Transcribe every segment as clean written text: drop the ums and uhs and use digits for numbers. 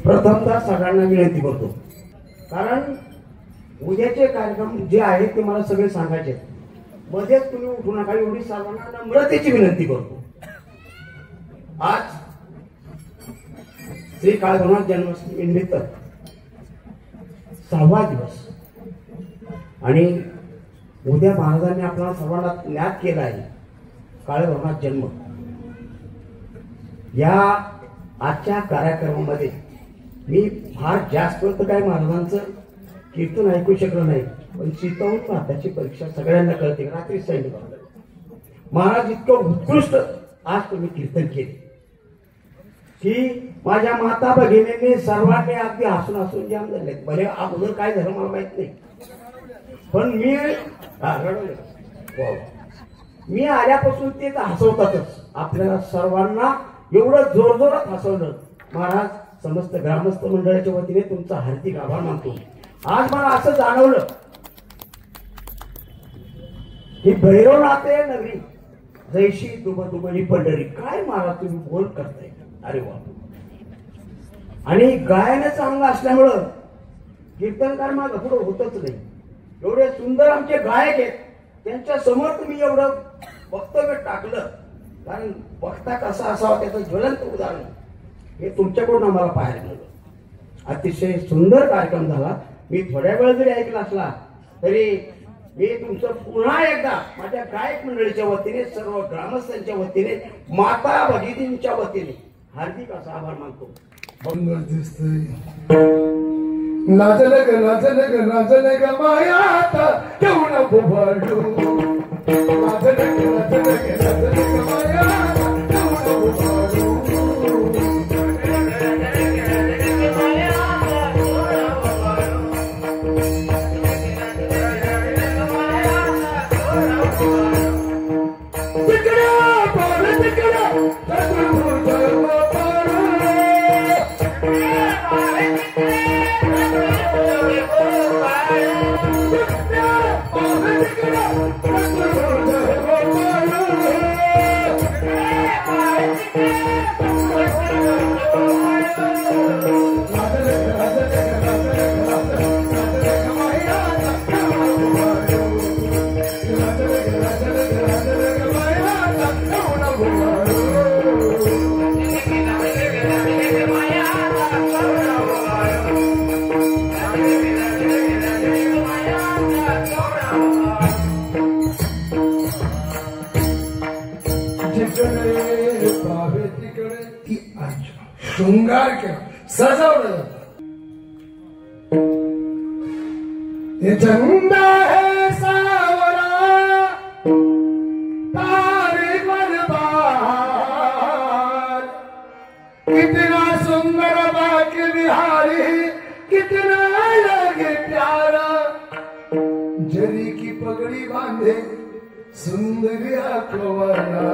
प्रथमतः सगळ्यांना विनंती करतो, कारण उद्याचे कार्यक्रम जे आहेत ते मला सगळे सांगायचे आहेत. मध्येच तुम्ही उठू नका एवढी सर्वांना नम्रतेची विनंती करतो. आज श्री काळभैरवनाथ जन्माष्टमी निमित्त 6वा दिवस आणि उद्या महाराजांनी आपल्याला सर्वांना ज्ञात केला आहे काळभैरवनाथ जन्म. या आजच्या कार्यक्रमामध्ये मी फार जास्त तर काय महाराजांचं कीर्तन ऐकू शकलो नाही, पण चितवून भारताची परीक्षा सगळ्यांना कळते. रात्री सैनिक महाराज इतकं उत्कृष्ट आज तुम्ही कीर्तन केले की माझ्या माता भगिनींनी सर्वांनी अगदी हसून हसून जाम झाले. भले अगोदर काय झालं मला माहित नाही, पण मी आल्यापासून ते हसवतातच. आपल्याला सर्वांना एवढं जोरजोरात हसवलं. महाराज समस्त ग्रामस्थ मंडळाच्या वतीने तुमचा हार्दिक आभार मानतो. आज मला असं जाणवलं ही भैरवनाथ नगरी जैशी दुबई पंढरी. काय महाराज तुम्ही बोल करताय, अरे वा. आणि गायनाचं अंग असल्यामुळं कीर्तनकार माझं पुढं होतच नाही. एवढे सुंदर आमचे गायक आहेत, त्यांच्या समोर तुम्ही एवढं वक्तव्य टाकलं, कारण वक्ता कसा असावा त्याचं ज्वलंत उदाहरण हे तुमच्याकडून आम्हाला पाहायला मिळालं. अतिशय सुंदर कार्यक्रम झाला. मी थोड्या वेळ जरी ऐकला असला तरी मी तुमचं पुन्हा एकदा माझ्या गायक मंडळीच्या वतीने, सर्व ग्रामस्थांच्या वतीने, माता भगिनींच्या वतीने हार्दिक असा आभार मानतो. लाजलग लाजलग लाजलग मायात केवढा भोभाडू. लाजलग लाजलग लाजलग मायात केवढा भोभाडू. शृंगार केला, सजवलं जातं. हे झंडा है सावरा तारे बलबार, कितना सुंदर बाके बिहारी, कितना लगे प्यारा. जरी की पगड़ी बांधे सुंदरिया कवाला,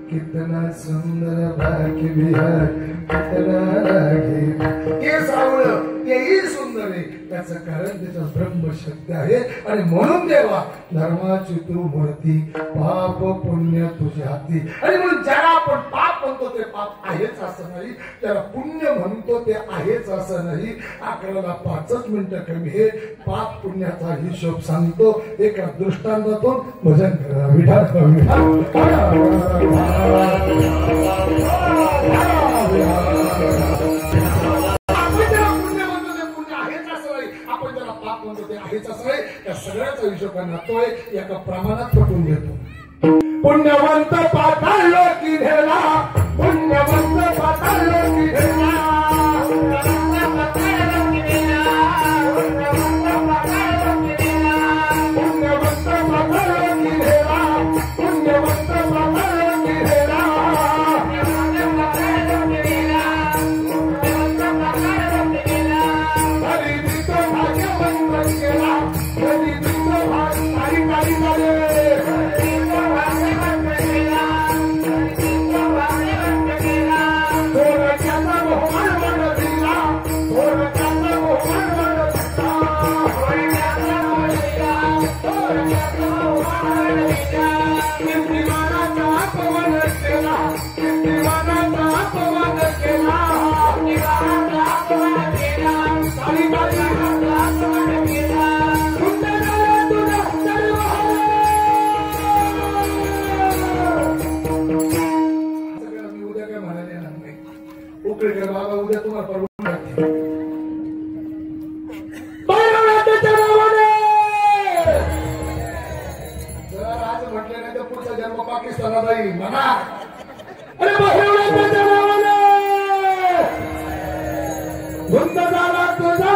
कितना सुंदर भाग्य बिहार, कितना लागे. हे सावळं तेही सुंदर आहे, त्याचं कारण त्याचा ब्रह्मशक्ती आहे. आणि म्हणून देवा धर्माची तू मूर्ती, पाप पुण्य तुझ्या हाती. आणि म्हणून ज्याला आपण पाप म्हणतो ते पाप आहेच असं नाही, त्याला पुण्य म्हणतो ते आहेच असं नाही. 11ला 5 मिनिटं कमी हे पाप पुण्याचा हिशोब सांगतो. एका दृष्टांतातून भजन करा. विठाल त्या सगळ्याचा हिशोब करणार एका प्रमाणात पटवून घेतो. पुण्यवंत पाताळलो की ढेला, पुण्यवंत पाताळलो की ढेला, Bye. काय म्हणायला येणार नाही. उकळीकर बाबा उद्या तुम्हाला परवडून जाते. भैरवनाथाच्या नावाने जर आज म्हटले नाही तर पुढचा जन्म पाकिस्तानात जाईल म्हणा. अरे भैरवनाथाच्या नावाने धुंद झाला तुझा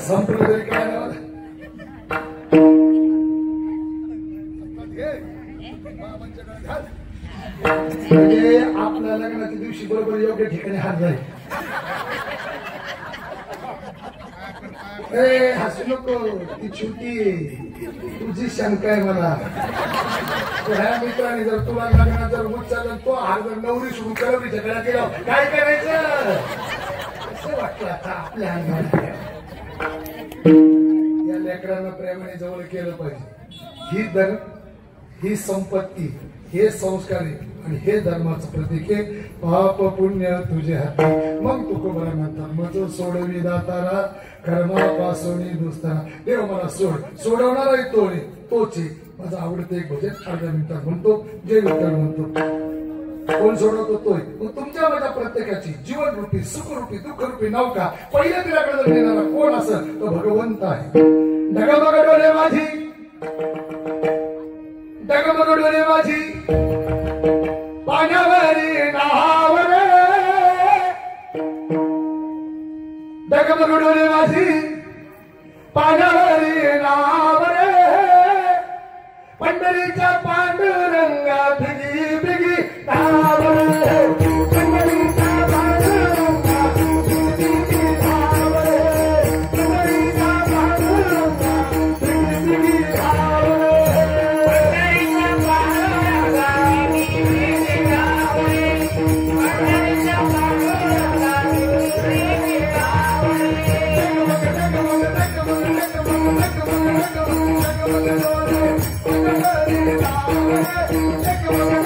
संपूर्ण काय म्हणजे आपल्या लग्नाच्या दिवशी बरोबर योग्य ठिकाणी हात जाईल. हसू नको, ती छोटी तुझी शंका आहे मला. ह्या मित्राने जर तुला लग्नात जर उच्चार तो हात जर नवरी सोडून कलवरीच्या गळ्यात गेला काय करायचं असं वाटलं. आता आपल्या अंगात या लेकरांना प्रेमाने जवळ केलं पाहिजे. ही संपत्ती, हे संस्कार आणि हे धर्माचं प्रतीक आहे. पाप पुण्य तुझे हाती मग तुकोबरा म्हणतात मज सोडवी दातारा कर्मापासून दुसताना. देव मला सोडवणारा तोच आहे. माझा आवडतं एक भजन अर्ध्या मिनिटात म्हणतो, जय विठ्ठल म्हणतो. कोण सोडवतो तोय. मग तुमच्या माझ्या प्रत्येकाची जीवनरूपी सुखरूपी दुःखरूपी नौका पहिल्या तिलाकडे नेणारा कोण असेल तो भगवंत आहे. डगमग डोले माझी, डगमग डोले माझी पाण्यावरी नावर, डगमग डोले माझी पाण्यावरी नावर, पंढरीच्या पांडुरंगा भिगी भिगी नावर, पंढरीच्या पांडुरंगा भिगी भिगी नावर, पंढरीच्या पांडुरंगा भिगी भिगी नावर, पंढरीच्या पांडुरंगा भिगी भिगी नावर, पंढरीच्या पांडुरंगा भिगी भिगी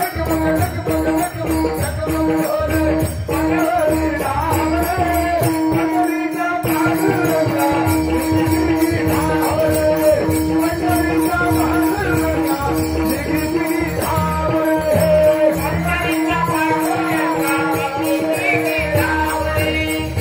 नावर.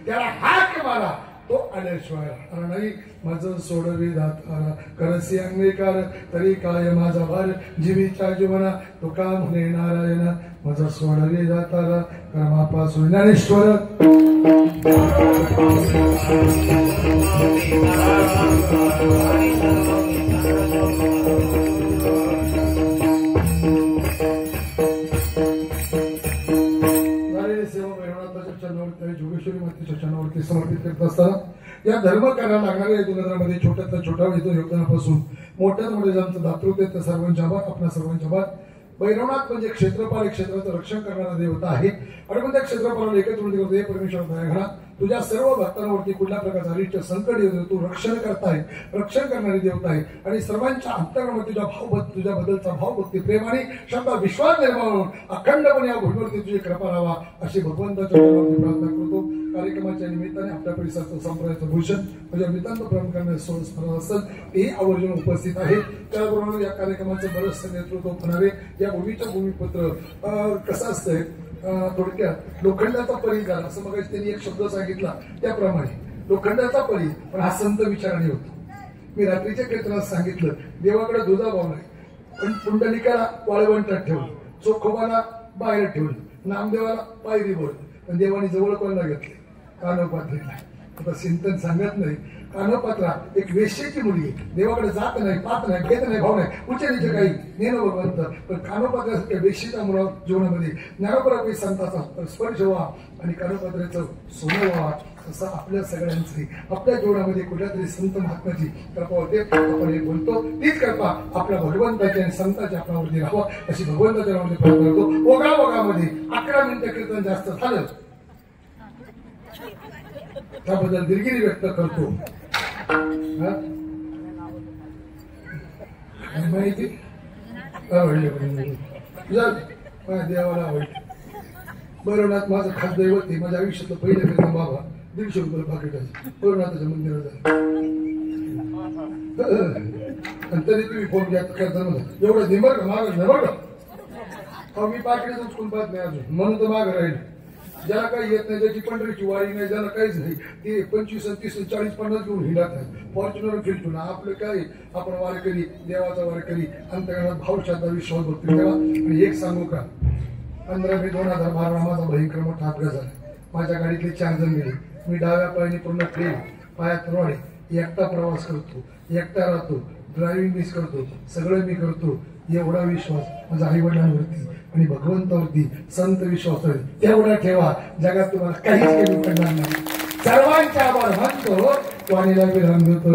त्याला हाक मारा तो आल्याशिवाय राहणार नाही. माझं सोडवी दातारा करसी अंगीकार तरी काय माझा भार, जीवीच्या जीवना तो का म्हणे नारायण. माझं सोडवी दातारा कर्मापासून ज्ञानेश्वर. जोगेश्वरी मातेच्या चरणावरती समर्पित करत असताना या धर्म कार्याला लागणाऱ्या योगदानामध्ये छोट्यातल्या छोट्या योगदानापासून मोठ्यात मोठे आमचं दातृत्व त्या सर्वांच्या बाद आपल्या सर्वांच्या बाद. भैरवनाथ म्हणजे क्षेत्रपाल, क्षेत्राचं रक्षण करणारा देवता आहे आणि मग त्या क्षेत्रपालाला एकत्र परमेश्वर दया घडा. तुझ्या सर्व भक्तांवरती कुठल्या प्रकारचा अरिष्ट संकट येतो तू रक्षण करताय, रक्षण करणारी देवता आहे आणि सर्वांच्या अंतरामध्ये तुझ्याबद्दलचा भावभक्ती प्रेमाने शब्द विश्वास निर्माण होऊन अखंडपणे या भूमीवरती तुझी कृपा राहावा अशी भगवंताच्या चरणावरती प्रार्थना करतो. कार्यक्रमाच्या निमित्ताने आपल्या परिसराचं संप्रदायाचं भूषण म्हणजे नितांत प्रेम करण्यास स्मरण असेल तेही आवर्जून उपस्थित आहे. त्याबरोबर या कार्यक्रमाचं बरंचसं नेतृत्व होणारे या भूमीचं भूमिपुत्र कसं असतंय थोडक्यात लोखंडाचा परी झाला असं मग त्यांनी एक शब्द सांगितला त्याप्रमाणे लोखंडाचा परी पण हा संत विचाराने होतो. मी रात्रीच्या कीर्तनात सांगितलं देवाकडे दुधाभाव नाही पण पुंडलिकाला वाळवंटात ठेवलं, चोखोबाला बाहेर ठेवलं, नामदेवाला पायरीवर पण देवाने जवळ कोणाला घेतले कानोपात्रीला. आता चिंतन सांगत नाही कानोपात्रा एक वेश्येची मुलगी देवाकडे जात नाही, पाहत नाही, घेत नाही, भाव नाही, उच्च नीचे काही नेणं भगवंत पण कानोपात्रासारख्या वेश्येच्या मुला जीवनामध्ये ज्ञानोपरापी संताचा स्पर्श व्हा आणि कानोपात्राचं सोनं व्हा. तसं आपल्या सगळ्यांचे आपल्या जीवनामध्ये कुठल्या तरी संत महात्म्याची कृपा होते. आपण एक बोलतो तीच कृपा आपल्या भगवंताच्या आणि संतांच्या आपल्यावरती राहावं अशी भगवंताच्या नावाने प्रार्थना करतो. ओघामध्ये 11 मिनिटं कीर्तन जास्त झालं त्याबद्दल दिलगिरी व्यक्त करतो. माहिती आवडले देवाला आवडले. भैरवनाथ माझं खासदैवत आहे. माझ्या आयुष्यातलं पहिलं कीर्तन बाबा 150 रुपये पाकिटाचं भैरवनाथाच्या मंदिरात झालं आणि तरी तुम्ही फोन घ्या करता म्हणा एवढं दिमाग माग नाही बघा मी पाकिटाच उचकून पाहत नाही अजून म्हणून तर मागं राहील. ज्याला काही येत नाही ज्याची पंढरीची वारी नाही ज्याला काहीच नाही ते 25, 30, 40, 50 घेऊन हिंडत नाही फॉर्च्युनर फिरतो आपलं काय आपण वारकरी देवाचा वारकरी अंतर्गत भाव श्रद्धा विश्वास भक्ती ठेवा. आणि एक सांगू का 15 मे 2012 माझा भयंकर मोठा अपघात झाला. माझ्या गाडीतले 4 जण गेले. मी डाव्या पायाने पूर्ण ट्रेन पायात रोडे एकटा प्रवास करतो, एकटा राहतो, ड्रायव्हिंग मिस करतो, सगळं मी करतो. एवढा विश्वास माझ्या आई वडिलांवरती आणि भगवंतावरती संत विश्वास तेवढा ठेवा. जगात तुम्हाला काहीच कमी पडणार नाही. सर्वांचे आभार मानतो. वाणीला विराम देतो.